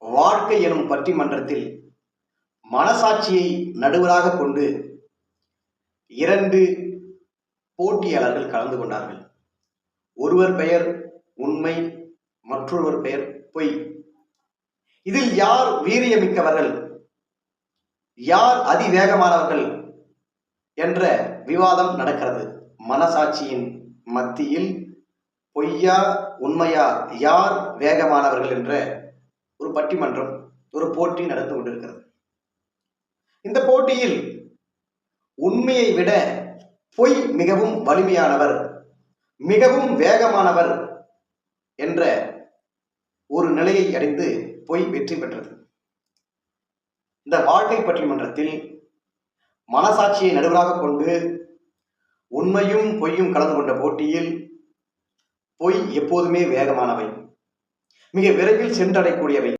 வாழ்க்கை எனும் பட்டிமன்றத்தில் மனசாட்சியை நடுவராக கொண்டு 2 போட்டியாளர்கள் கலந்து கொண்டார்கள். ஒருவர் பெயர் உண்மை, மற்றொருவர் பெயர் பொய். இதில் யார் வீரியமிக்கவர்கள், யார் அதிவேகமானவர்கள் என்ற விவாதம் நடக்கிறது. மனசாட்சியின் மத்தியில் பொய்யா உண்மையா, யார் வேகமானவர்கள் என்ற ஒரு பட்டிமன்றம், ஒரு போட்டி நடந்து கொண்டிருக்கிறது. இந்த போட்டியில் உண்மையை விட பொய் மிகவும் வலிமையானவர், மிகவும் வேகமானவர் என்ற ஒரு நிலையை அடைந்து பொய் வெற்றி பெற்றது. இந்த வாழ்க்கை பட்டிமன்றத்தில் மனசாட்சியை நடுவராக கொண்டு உண்மையும் பொய்யும் கலந்து கொண்ட போட்டியில் பொய் எப்போதுமே வேகமானவை, மிக விரைவில் சென்றடையக்கூடியவை.